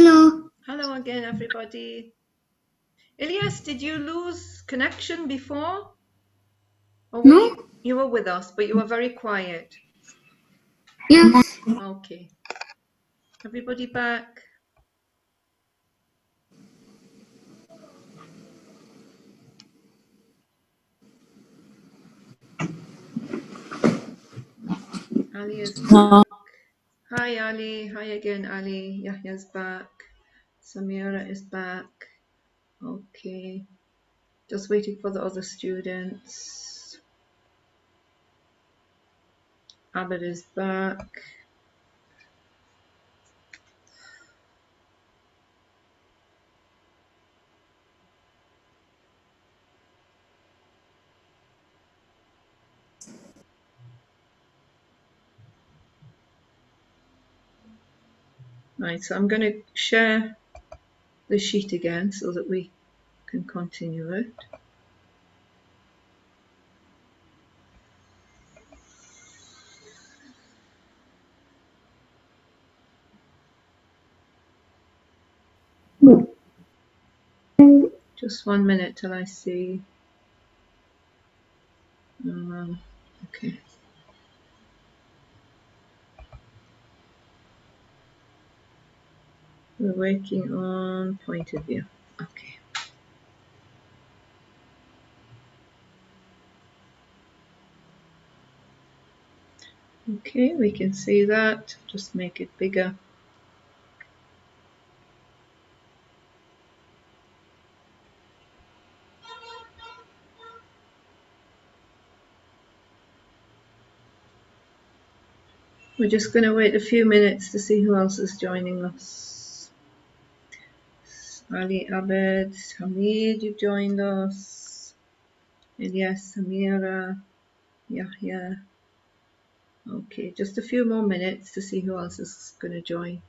Hello. Hello again, everybody. Ilyas, did you lose connection before? Or were No? you were with us, but you were very quiet. Yes. Okay. Everybody back? Ali is back. Hi, Ali. Hi again, Ali. Yahya's back. Samira is back. Okay. Just waiting for the other students. Abed is back. Right, so I'm going to share the sheet again so that we can continue it. Just 1 minute till I see. Okay. We're working on point of view. Okay. Okay, we can see that. Just make it bigger. We're just going to wait a few minutes to see who else is joining us. Ali, Abed, Hamid, you've joined us. Ilyas, Samira, Yahya. Okay, just a few more minutes to see who else is going to join.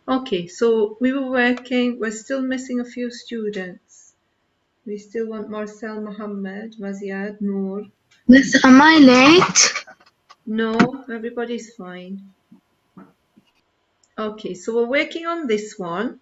Okay, so we were working, we're still missing a few students. We still want Marcel, Mohammed, Maziad, Noor. Miss, am I late? No, everybody's fine. Okay, so we're working on this one.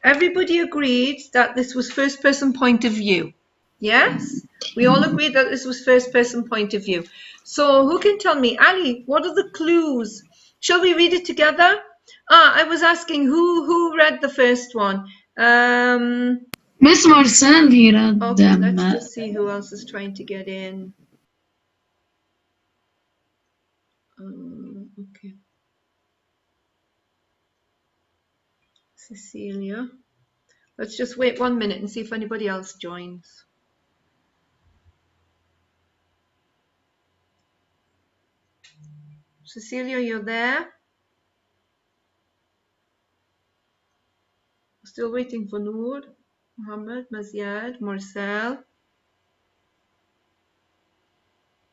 Everybody agreed that this was first person point of view. Yes? We all agreed that this was first person point of view. So who can tell me? Ali, what are the clues? Shall we read it together? I was asking who read the first one. Miss Marcel here. Okay, let's just see who else is trying to get in. Okay. Cecilia. Let's just wait 1 minute and see if anybody else joins. Cecilia, you're there? Still waiting for Noor, Mohammed, Maziad, Marcel.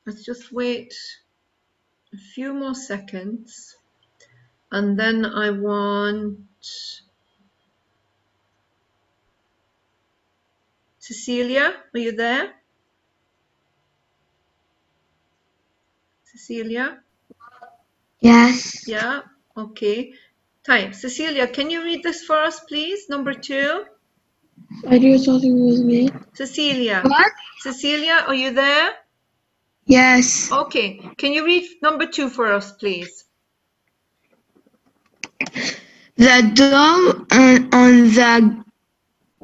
Let's just wait a few more seconds. And then I want Cecilia, are you there? Cecilia? Yes. Yeah, okay. Time. Cecilia, can you read this for us, please? Number 2. I do something with me. Cecilia. What? Cecilia, are you there? Yes. Okay. Can you read number 2 for us, please? The dog on the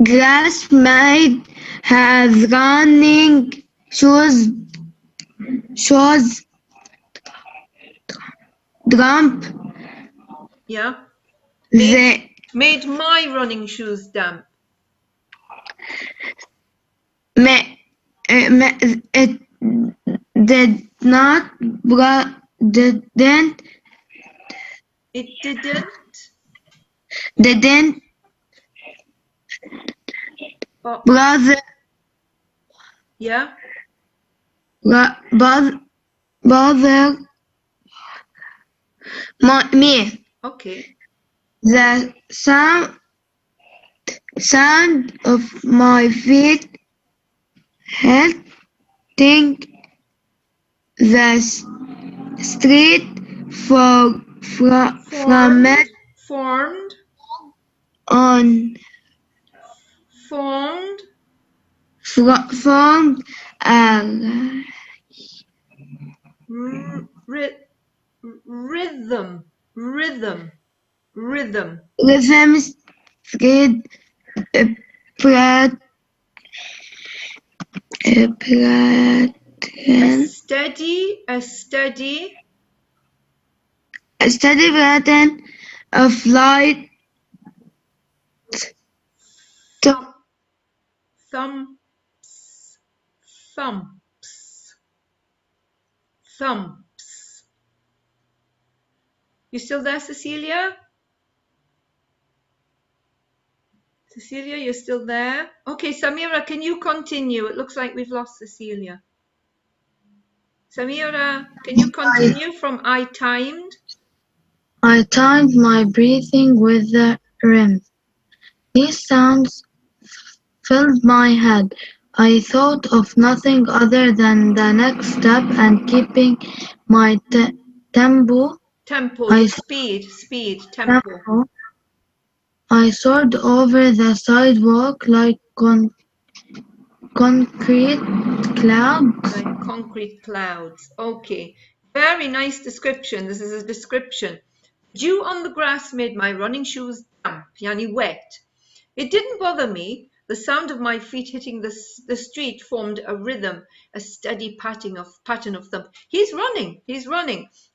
grass made has running shoes. Dump. Yeah. The Made my running shoes damp. it did not. Didn't. It didn't. Didn't. Oh, Brother. yeah. Bother me. Okay. The sound of my feet heading the street from it Formed. on Formed. formed a Rhythm. Rhythm. Rhythm. rhythm street pattern A steady pattern of light thumps. You still there, Cecilia? Cecilia, you're still there? Okay, Samira, can you continue? It looks like we've lost Cecilia. Samira, can you continue from I timed? I timed my breathing with the rhythm. These sounds filled my head. I thought of nothing other than the next step and keeping my tempo. Tempo. I soared over the sidewalk like concrete clouds. Like concrete clouds. Okay. Very nice description. This is a description. Dew on the grass made my running shoes damp, yani wet. It didn't bother me. The sound of my feet hitting the street formed a rhythm, a steady pattern of thump. He's running,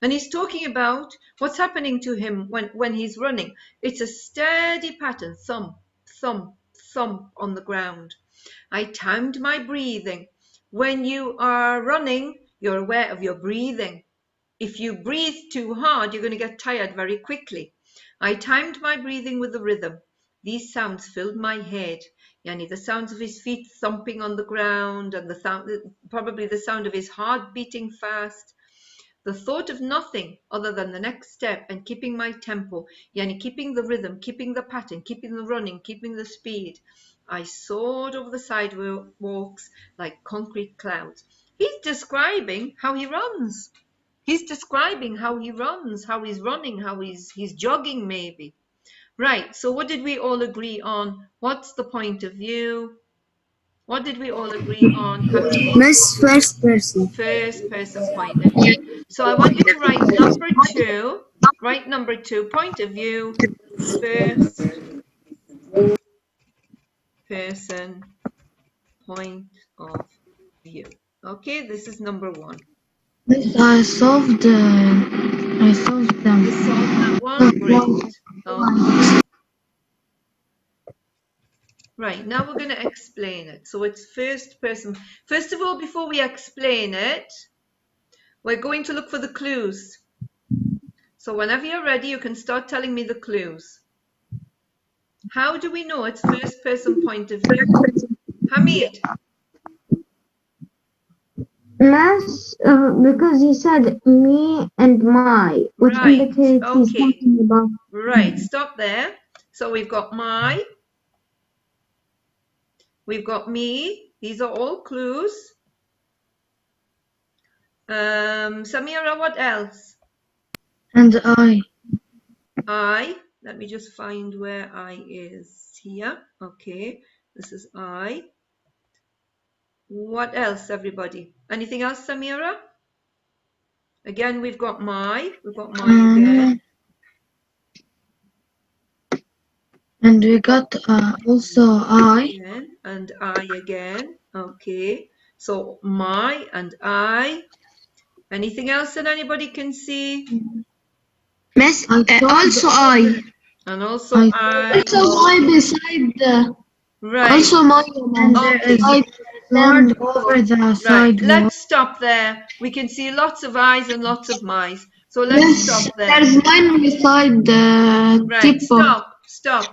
and he's talking about what's happening to him when he's running. It's a steady pattern, thump, thump, thump on the ground. I timed my breathing. When you are running, you're aware of your breathing. If you breathe too hard, you're going to get tired very quickly. I timed my breathing with the rhythm. These sounds filled my head. Yani the sounds of his feet thumping on the ground and probably the sound of his heart beating fast. The thought of nothing other than the next step and keeping my tempo, yani keeping the rhythm, keeping the pattern, keeping the running, keeping the speed. I soared over the sidewalks like concrete clouds. He's describing how he runs. He's describing how he runs, how he's running, how he's jogging maybe. Right, so what did we all agree on? What's the point of view? What did we all agree on, Hamid? Miss First Person. First person point of view. So I want you to write number 2. Write number 2, point of view, first person point of view. Okay, this is number 1. I solved them. You solved that one? Great. Okay. Right, now we're going to explain it. So it's first person. First of all, before we explain it, we're going to look for the clues. So whenever you're ready, you can start telling me the clues. How do we know it's first person point of view? Hamid. Mass, because he said me and my, which Right, indicates he's okay. talking about. Right, stop there. So we've got my, we've got me. These are all clues. Samira, what else? And I. I. Let me just find where I is here. Okay, this is I. What else, everybody? Anything else, Samira? Again, we've got my. We've got my again. And we got also I. Again, and I again. Okay, so my and I. Anything else that anybody can see? Miss, also I. And also I. Also I beside the. Right. Also my. And there is I over the sidewalk. Let's stop there. We can see lots of I's and lots of my's. So let's stop there. There's mine beside the Right, stop.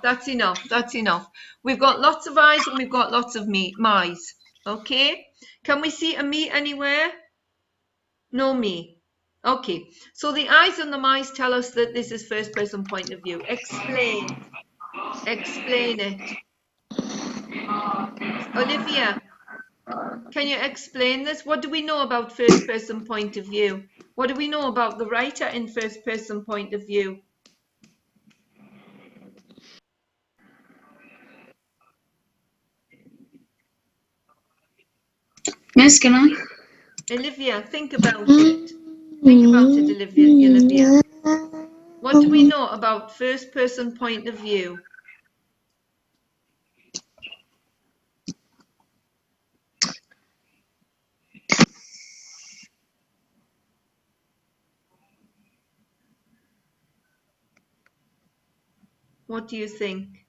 That's enough. We've got lots of I's and we've got lots of my's. Okay? Can we see a me anywhere? No me. Okay, so the I's and the my's tell us that this is first person point of view. Explain it. Olivia, Can you explain this? What do we know about first person point of view? What do we know about the writer in first person point of view? Miss, can I? Olivia, think about it. Think about it, Olivia. What do we know about first person point of view? What do you think?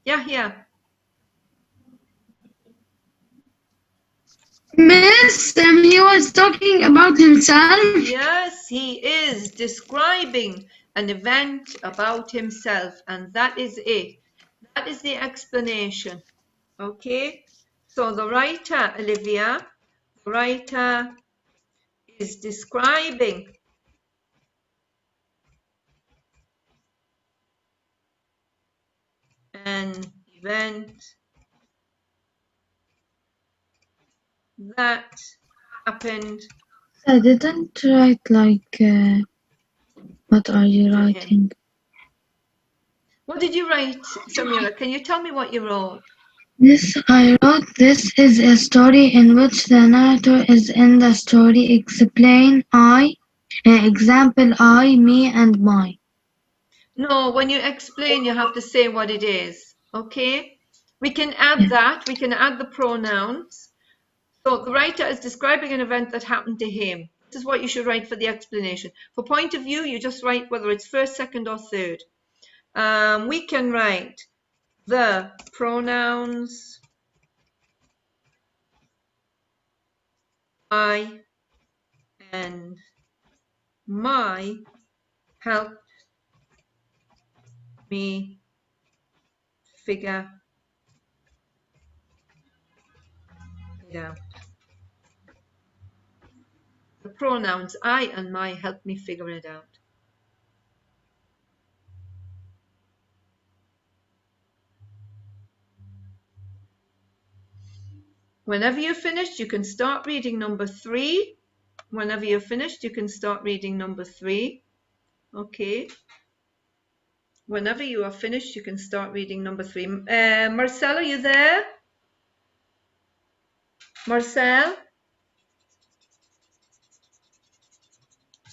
Yeah. Miss, he was talking about himself. Yes, he is describing an event about himself, and that is it. That is the explanation. Okay? So the writer, Olivia, the writer is describing an event that happened I didn't write like, what are you to him. writing? What did you write, Samira? Can you tell me what you wrote? I wrote, this is a story in which the narrator is in the story. Explain example, I, me, and my. No, when you explain, you have to say what it is. Okay? We can add that. We can add the pronouns. So the writer is describing an event that happened to him. This is what you should write for the explanation. For point of view, you just write whether it's first, second, or third. We can write the pronouns I and my helped me figure it out. The pronouns I and my helped me figure it out. Whenever you're finished, you can start reading number 3. Whenever you're finished, you can start reading number 3. Okay. Whenever you are finished, you can start reading number 3. Marcel, are you there? Marcel?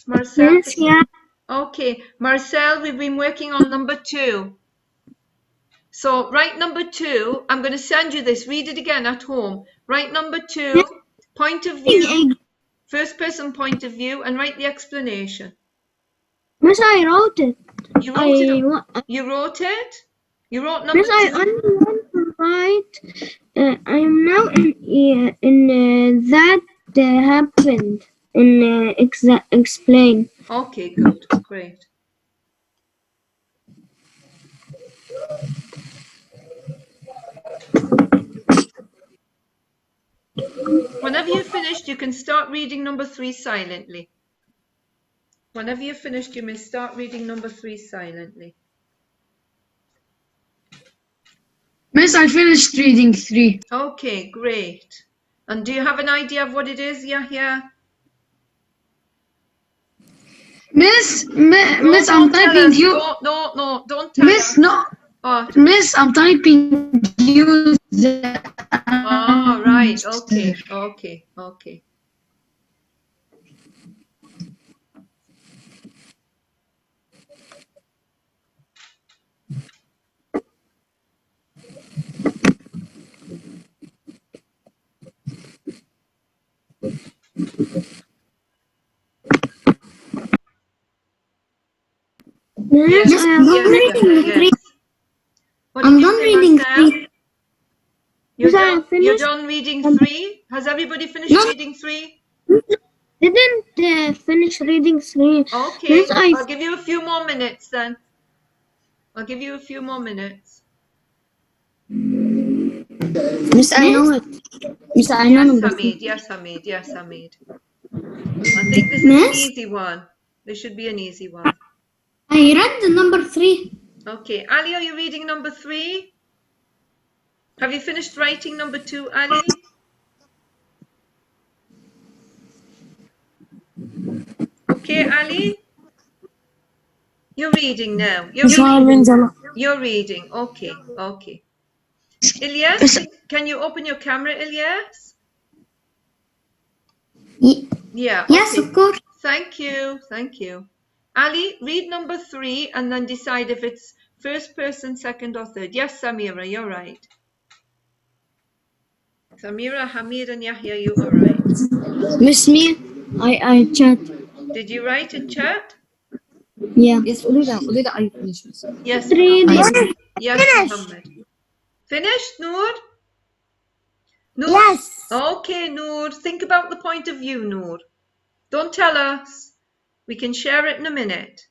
Marcel? Yes, yeah. Okay. Marcel, we've been working on number 2. So write number 2. I'm going to send you this. Read it again at home. Write number 2, point of view, first person point of view, and write the explanation. Miss, I wrote it. You wrote it? You wrote it? You wrote number 2? Miss, I only want to write. I'm now in that happened in explain. Okay, good, great. Whenever you're finished, you can start reading number 3 silently. Whenever you're finished, you may start reading number 3 silently. Miss, I finished reading 3. Okay, great. And do you have an idea of what it is, Yahya? Miss, I'm typing you. No, don't tell Miss, us. no. Oh. Miss, I'm typing you. Oh, right. Okay. Yes, I'm done reading 3. I'm done reading 3. You're done reading 3? Has everybody finished reading 3? Didn't finish reading 3. Okay, Miss, I'll give you a few more minutes then. I'll give you a few more minutes. Miss, I know it. Miss, I know number 3. Yes, Hamid. I think this is an easy one. This should be an easy one. I read the number 3. Okay, Ali, are you reading number 3? Have you finished writing number 2, Ali? Okay, Ali? You're reading now. You're reading. Okay, okay. Ilyas, can you open your camera, Ilyas? Yeah, Yes, okay. of course. Thank you, thank you. Ali, read number 3 and then decide if it's first person, second or third. Yes, Samira, you're right. Samira, Hamid and Yahya, you are right. Miss me, I chat. Did you write in chat? Yeah. Yes, قولي لها I finish. Yes, Read Muhammad. it. Yes, Finish. Muhammad. Finished, Noor? Noor? Yes. Okay, Noor. Think about the point of view, Noor. Don't tell us. We can share it in a minute.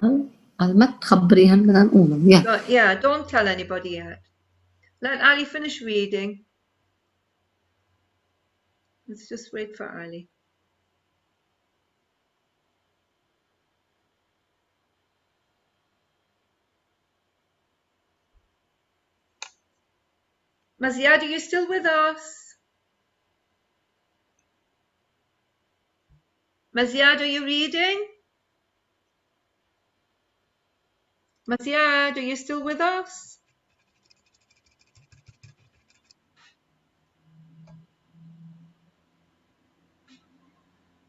ما تخبريهم بدنا نقولهم. Yeah. But yeah, don't tell anybody yet. Let Ali finish reading. Let's just wait for Ali. Maziad, are you still with us? Maziad, are you reading? Maziad, are you still with us?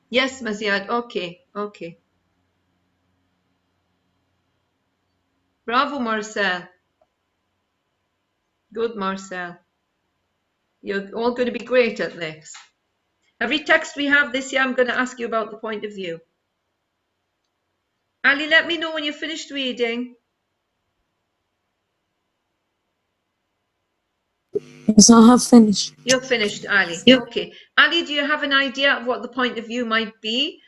Yes, Maziad. Okay, okay. Bravo, Marcel. Good, Marcel. You're all going to be great at this. Every text we have this year, I'm going to ask you about the point of view. Ali, let me know when you're finished reading. Yes, I have finished. You're finished, Ali. Okay. Ali, do you have an idea of what the point of view might be?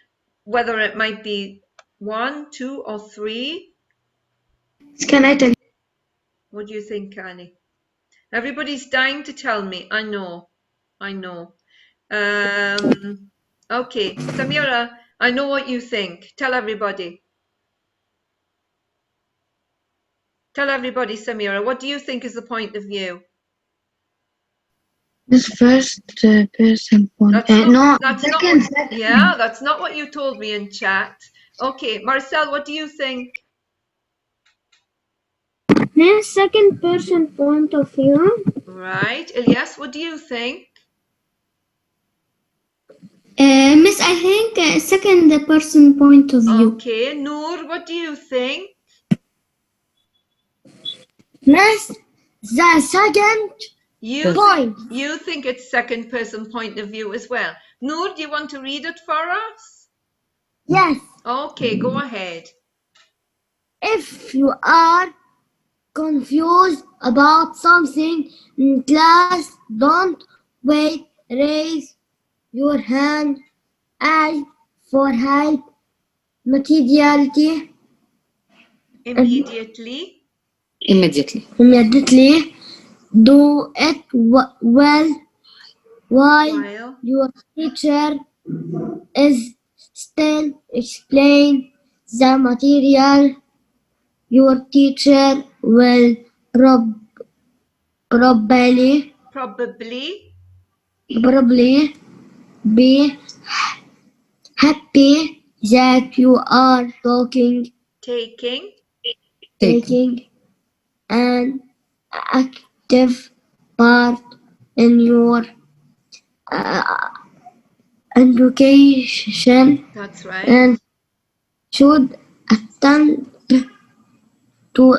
Whether it might be 1, 2, or 3? Can I tell? What do you think, Ali? Everybody's dying to tell me. I know. I know. Okay. Samira, I know what you think. Tell everybody. Tell everybody, Samira, what do you think is the point of view? This first person point. Second. Yeah, that's not what you told me in chat. Okay, Marcel, what do you think? Second person point of view. Right. Ilyas, what do you think? Miss, I think second person point of view. Okay. Noor, what do you think? Miss, the second You point. You think it's second person point of view as well. Noor, do you want to read it for us? Yes. Okay, go ahead. If you are confused about something in class, don't wait. Raise your hand. Ask for help. Immediately. Immediately. Do it well while your teacher is still explain the material. Your teacher will probably be happy that you are taking an active part in your education. That's right. And should attempt to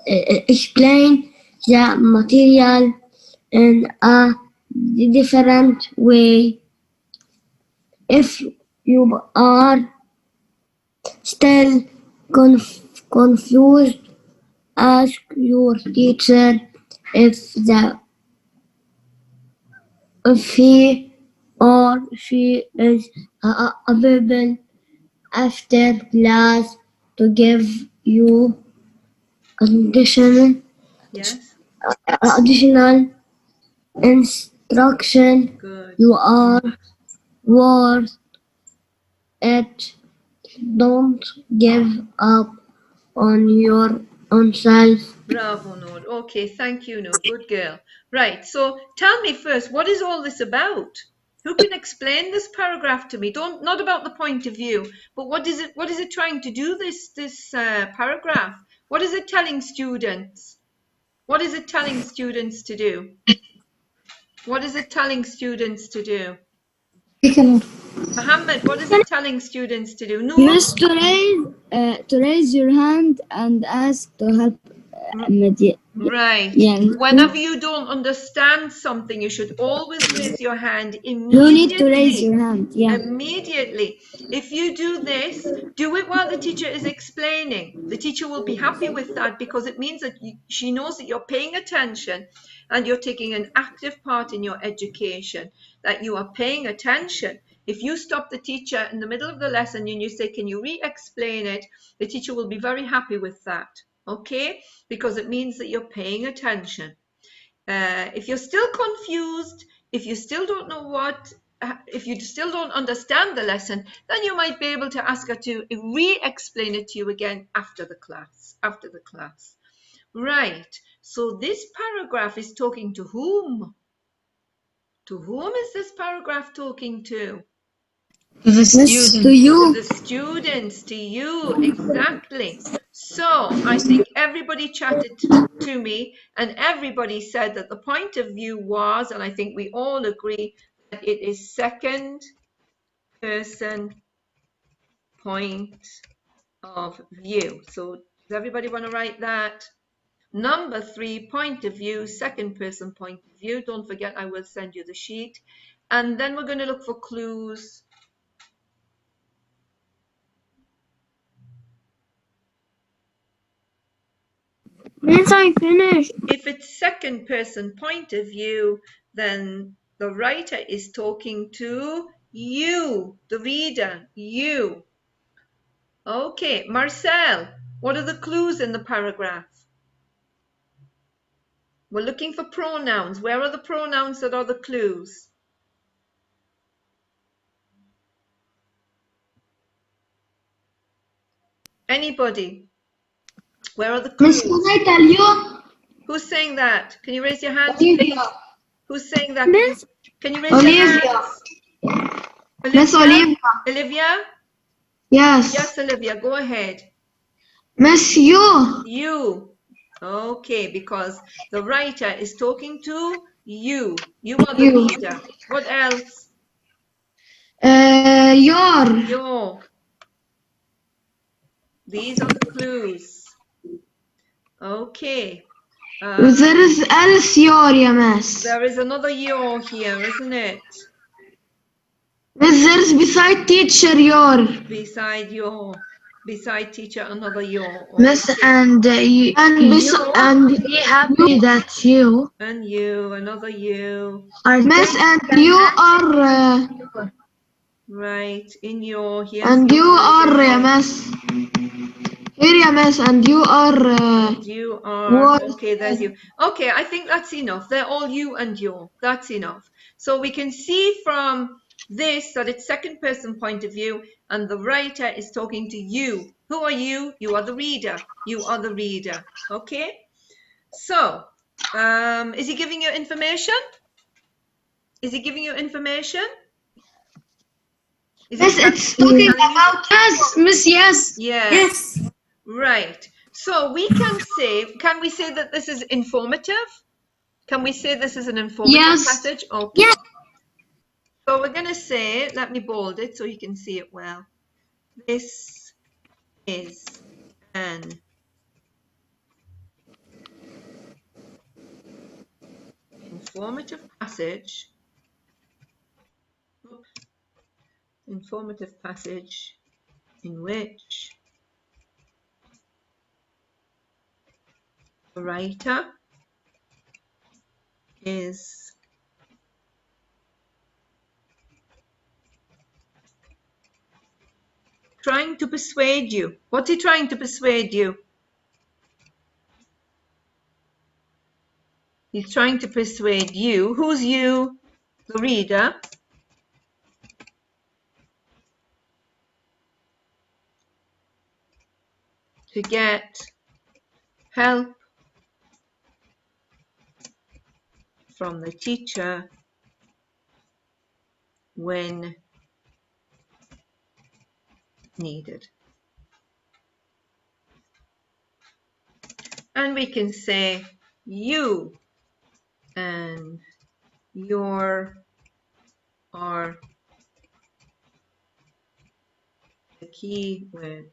explain the material in a different way. If you are still confused, ask your teacher if he or she is available after class to give you additional instruction. Good. You are worth it. Don't give up on your own self. Bravo, Noor. Okay, thank you, Noor. Good girl. Right, so tell me first, what is all this about? Who can explain this paragraph to me? Not about the point of view, but what is it trying to do, this paragraph? What is it telling students? What is it telling students to do? What is it telling students to do? Mohammed, what is it telling students to do? Noor? Miss, to raise your hand and ask to help immediately. Right. Yeah. Whenever you don't understand something, you should always raise your hand immediately. You need to raise your hand. Yeah. Immediately. If you do this, do it while the teacher is explaining. The teacher will be happy with that because it means that she knows that you're paying attention and you're taking an active part in your education, that you are paying attention. If you stop the teacher in the middle of the lesson and you say, can you re-explain it? The teacher will be very happy with that. Okay, because it means that you're paying attention. If you're still confused, if you still don't know if you still don't understand the lesson, then you might be able to ask her to re-explain it to you again after the class. Right, so this paragraph is talking to whom? To whom is this paragraph talking to? To the Miss, student. to you. To the students, to you, exactly. So I think everybody chatted to me and everybody said that the point of view was, and I think we all agree, that it is second person point of view. So does everybody want to write that? Number 3, point of view, second person point of view. Don't forget, I will send you the sheet. And then we're going to look for clues. Miss, I finished. If it's second person point of view, then the writer is talking to you, the reader, you. Okay, Marcel, what are the clues in the paragraph? We're looking for pronouns. Where are the pronouns that are the clues? Anybody? Where are the clues? Miss, can I tell you? Who's saying that? Can you raise your hands, please? Who's saying that? Miss, Can you raise your hands? Miss Olivia. Olivia? Yes. Yes, Olivia, go ahead. Miss you. You. Okay, because the writer is talking to you. You are the You. reader. What else? Your. Your. These are the clues. Okay. There is else your, ya miss. There is another your here, isn't it? Miss, there's beside teacher your. Beside your. Beside teacher, another your. Miss, Okay. and be happy that you. And you, another you. Miss, and you are. Right, in your, here. And you are, ya miss. Here, ya miss, and you are. You are, What? okay, there's you. Okay, I think that's enough. They're all you and your. That's enough. So we can see from this that it's second person point of view and the writer is talking to you. Who are you? You are the reader. You are the reader. Okay? So, is he giving you information? Is he giving you information? Yes, it's talking about us, Miss. Yes. Yes. Right. So we can we say that this is informative? Can we say this is an informative passage? Okay. Yes. So we're going to say, let me bold it so you can see it well. This is an informative passage. Informative passage in which the writer is trying to persuade you. What's he trying to persuade you? He's trying to persuade you. Who's you? The reader. To get help from the teacher when needed. And we can say you and your are the key words.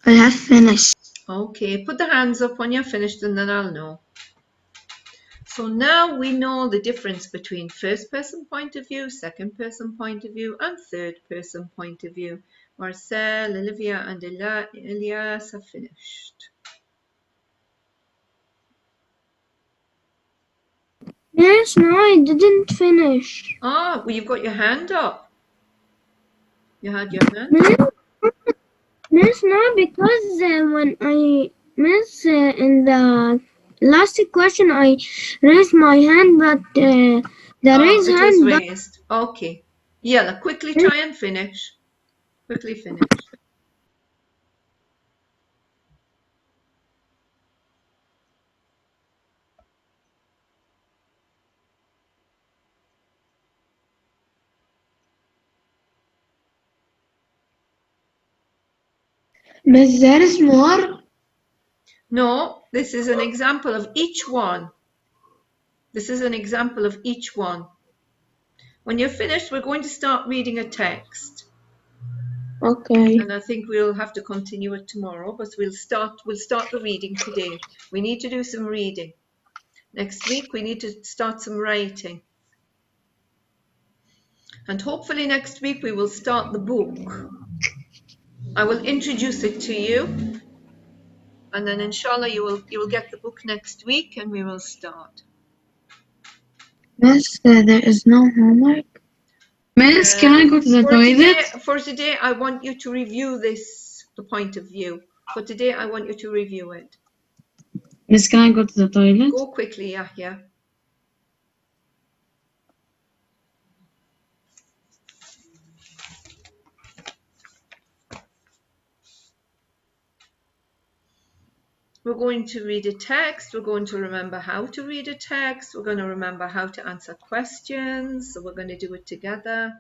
I have finished. Okay, put the hands up when you're finished and then I'll know. So now we know the difference between first person point of view, second person point of view, and third person point of view. Marcel, Olivia, and Elias have finished. Miss, no, I didn't finish. Ah, well, you've got your hand up. You had your hand up. Miss, no, because when I miss in the last question, I raised my hand, but the raised It hand. was raised. Okay. Yella, quickly try and finish. Quickly finish. Miss, there is more? No, this is an example of each one. This is an example of each one. When you're finished, we're going to start reading a text. Okay. And I think we'll have to continue it tomorrow, but we'll start the reading today. We need to do some reading. Next week, we need to start some writing. And hopefully next week, we will start the book. I will introduce it to you. And then inshallah, you will get the book next week and we will start. Miss, there is no homework? Miss, can I go to the toilet? For today, I want you to review the point of view. For today, I want you to review it. Miss, can I go to the toilet? Go quickly, Yahya. We're going to read a text. We're going to remember how to read a text. We're going to remember how to answer questions. So we're going to do it together.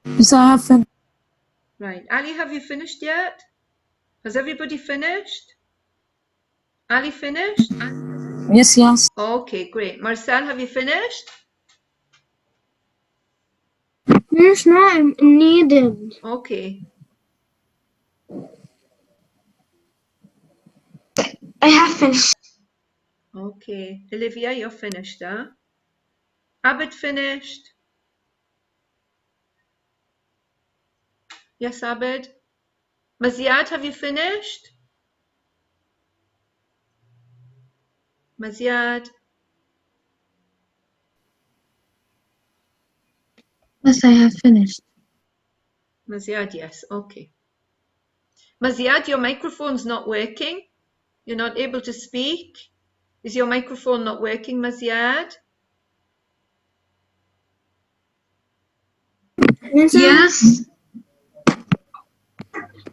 Yes, I have finished. Right. Ali, have you finished yet? Has everybody finished? Ali finished? Yes, yes. Okay, great. Marcel, have you finished? Miss, no, I'm needed. Okay. I have finished. Okay. Olivia, you're finished, huh? Abid finished? Yes, Abid? Maziad, have you finished? Maziad? Yes, I have finished. Maziad, yes. Okay. Maziad, your microphone's not working. You're not able to speak. Is your microphone not working, Maziad? Yes.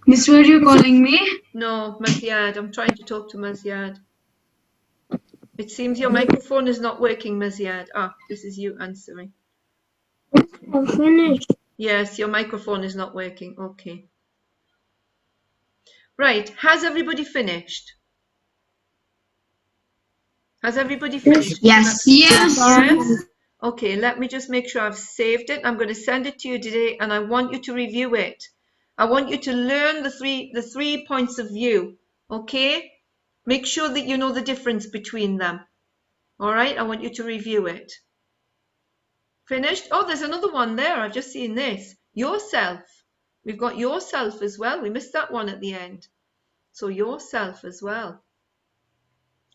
Miss, were you calling me? No, Maziad. I'm trying to talk to Maziad. It seems your microphone is not working, Maziad. Ah, this is you answering. I'm finished. Yes, your microphone is not working. Okay. Right. Has everybody finished? Has everybody finished? Yes. Yes. Okay, let me just make sure I've saved it. I'm going to send it to you today and I want you to review it. I want you to learn the three points of view. Okay? Make sure that you know the difference between them. All right? I want you to review it. Finished? Oh, there's another one there. I've just seen this. Yourself. We've got yourself as well. We missed that one at the end. So yourself as well.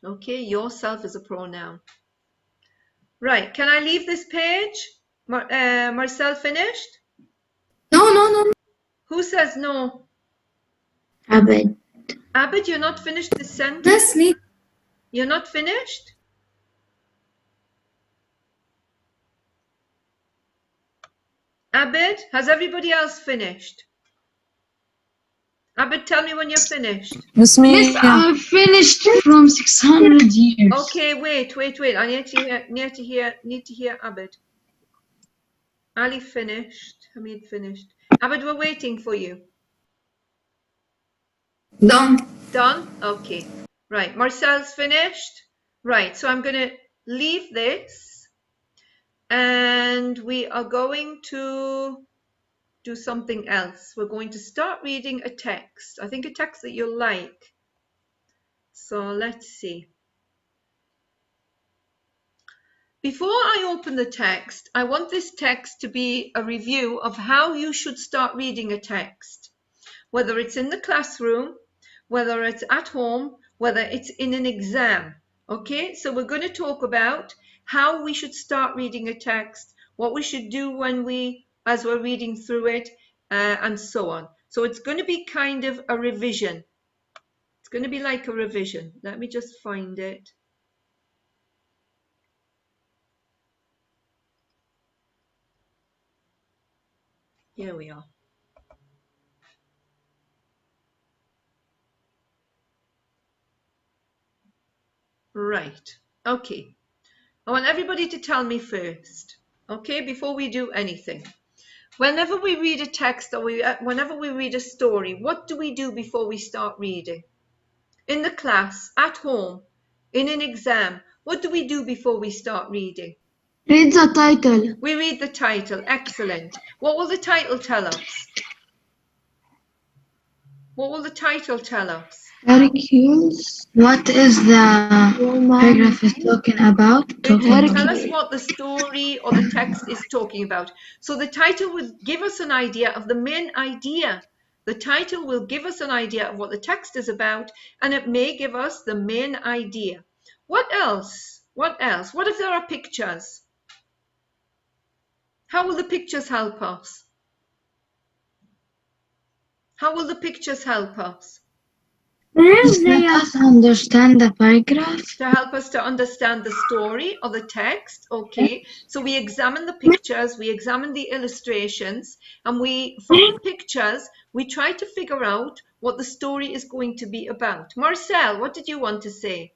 Okay, yourself is a pronoun. Right, can I leave this page? Marcel finished? No. Who says no? Abed. Abid, you're not finished this sentence? Yes, need. You're not finished? Abid, has everybody else finished? Abid, tell me when you're finished. Miss me. Miss, I finished from 600 years. Okay, wait. I need to hear Abid. Ali finished. Hamid finished. Abid, we're waiting for you. Done. Done? Okay. Right, Marcel's finished. Right, so I'm going to leave this and we are going to do something else. We're going to start reading a text. I think a text that you'll like. So let's see. Before I open the text, I want this text to be a review of how you should start reading a text, whether it's in the classroom, whether it's at home, whether it's in an exam. Okay, so we're going to talk about how we should start reading a text, what we should do as we're reading through it, and so on. So it's going to be kind of a revision. It's going to be like a revision. Let me just find it. Here we are. Right, okay. I want everybody to tell me first, okay, before we do anything. Whenever we read a text or whenever we read a story, what do we do before we start reading? In the class, at home, in an exam, what do we do before we start reading? Read the title. We read the title. Excellent. What will the title tell us? What will the title tell us? Very curious. What is the paragraph is talking about? It will tell us what the story or the text is talking about. So the title will give us an idea of the main idea. The title will give us an idea of what the text is about, and it may give us the main idea. What else? What else? What if there are pictures? How will the pictures help us? How will the pictures help us? Let us understand the paragraph. To help us to understand the story or the text. Okay, so we examine the pictures, we examine the illustrations, and from the pictures we try to figure out what the story is going to be about. Marcel, what did you want to say?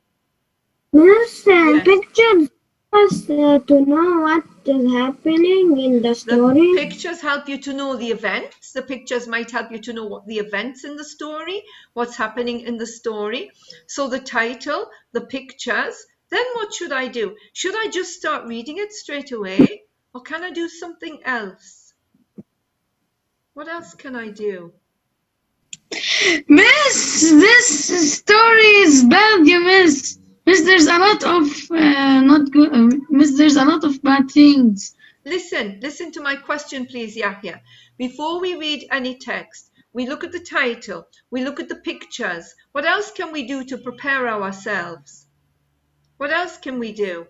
Yes, pictures us to know what is happening in the story. The pictures help you to know the events. The pictures might help you to know what the events in the story, what's happening in the story. So the title, the pictures, then what should I do? Should I just start reading it straight away? Or can I do something else? What else can I do? Miss, this story is bad, you miss. Miss, there's a lot of not good. Miss, there's a lot of bad things. Listen to my question, please, Yahya. Before we read any text, we look at the title, we look at the pictures. What else can we do to prepare ourselves? What else can we do?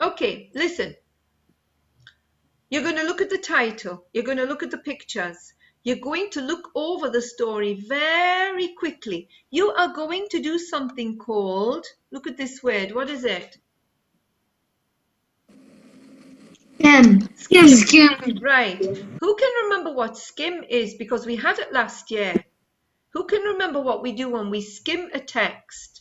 Okay, listen. You're going to look at the title, you're going to look at the pictures. You're going to look over the story very quickly. You are going to do something called, look at this word, what is it? Skim. Right. Who can remember what skim is? Because we had it last year. Who can remember what we do when we skim a text?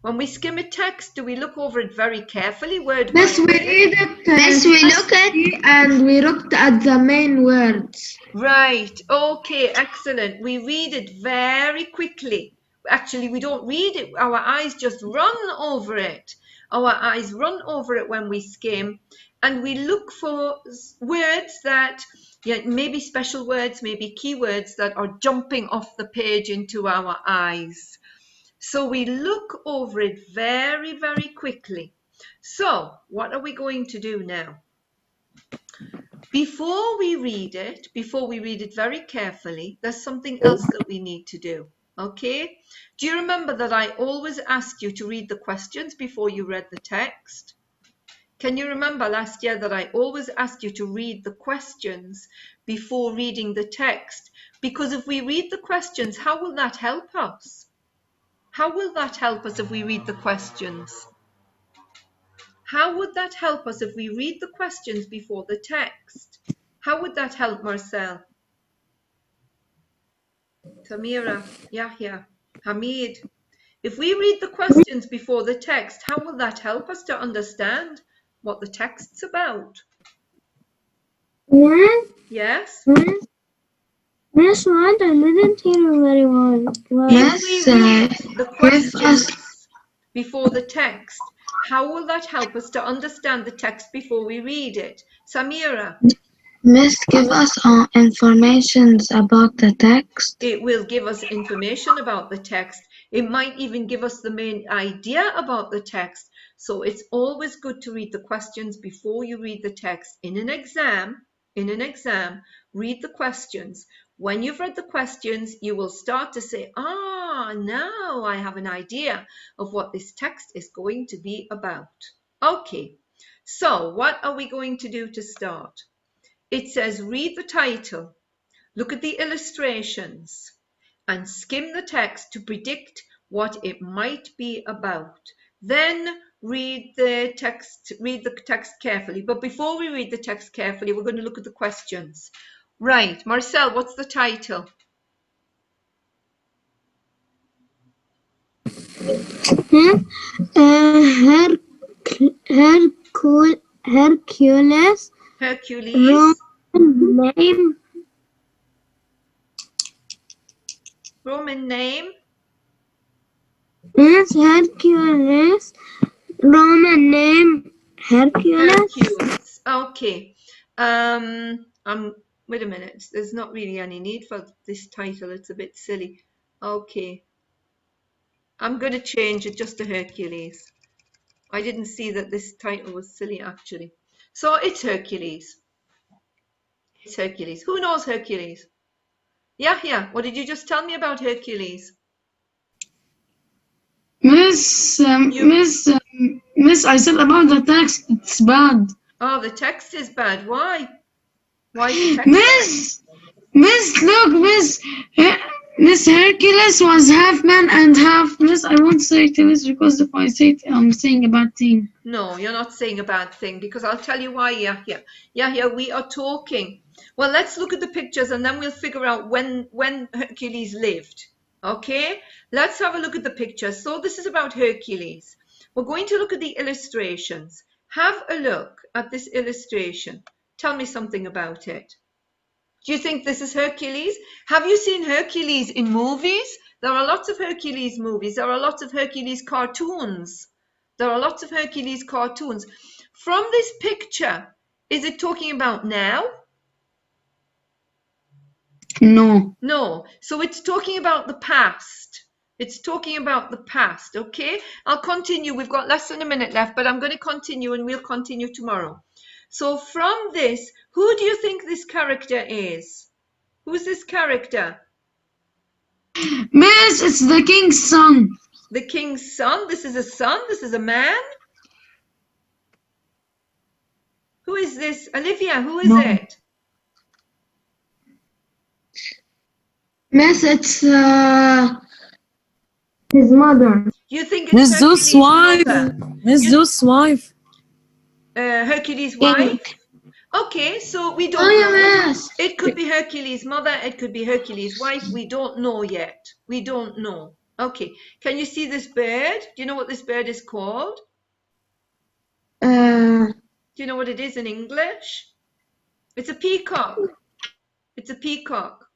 When we skim a text, do we look over it very carefully, word by Yes, we word? read it. Yes, we look at and we looked at the main words. Right. Okay, excellent. We read it very quickly. Actually, we don't read it. Our eyes just run over it. Our eyes run over it when we skim. And we look for words that, maybe special words, maybe keywords that are jumping off the page into our eyes. So we look over it very, very quickly. So what are we going to do now? before we read it very carefully, there's something else that we need to do. Okay? Do you remember that I always asked you to read the questions before you read the text? Can you remember last year that I always asked you to read the questions before reading the text? Because if we read the questions, how will that help us? How will that help us if we read the questions? How would that help us if we read the questions before the text? How would that help, Marcel? Samira, Yahya, Hamid. If we read the questions before the text, how will that help us to understand what the text's about? Yeah. Yes? Miss, what? I didn't hear you very well. If we read the Give us, questions before the text, how will that help us to understand the text before we read it? Samira? Miss, give us informations about the text. It will give us information about the text. It might even give us the main idea about the text. So it's always good to read the questions before you read the text. In an exam, read the questions. When you've read the questions, you will start to say, now I have an idea of what this text is going to be about. Okay, so what are we going to do to start? It says read the title. Look at the illustrations and skim the text to predict what it might be about. Then read the text carefully. But before we read the text carefully, we're going to look at the questions. Right, Marcel, what's the title? Hercules. Hercules. Name. Roman name. Yes, Hercules. Roman name. Hercules. Hercules. Okay. Wait a minute. There's not really any need for this title. It's a bit silly. Okay. I'm going to change it just to Hercules. I didn't see that this title was silly, actually. So it's Hercules. It's Hercules. Who knows Hercules? Yahya, what did you just tell me about Hercules? Miss, I said about the text, it's bad. Oh, the text is bad. Why? Why is the text Look, Miss Hercules was half man and half Miss. I won't say Hercules because if I say it, I'm saying a bad thing. No, you're not saying a bad thing because I'll tell you why, Yahya. Yahya, we are talking. Well, let's look at the pictures and then we'll figure out when Hercules lived. Okay, let's have a look at the pictures. So this is about Hercules. We're going to look at the illustrations. Have a look at this illustration. Tell me something about it. Do you think this is Hercules? Have you seen Hercules in movies? There are lots of Hercules movies. There are lots of Hercules cartoons. From this picture, is it talking about now? No. No. So it's talking about the past. It's talking about the past, okay? I'll continue. We've got less than a minute left, but I'm going to continue and we'll continue tomorrow. So from this, who do you think this character is? Who's this character? Miss, it's the king's son. The king's son? This is a son? This is a man? Who is this? Olivia, who is it? Miss, it's His mother. You think it's Miss Hercules' Zeus' wife. mother? Miss Zeus' wife. Hercules' wife? Okay, so we don't oh, know. yes. It could be Hercules' mother, it could be Hercules' wife. We don't know yet. We don't know. Okay, can you see this bird? Do you know what this bird is called? Do you know what it is in English? It's a peacock. It's a peacock.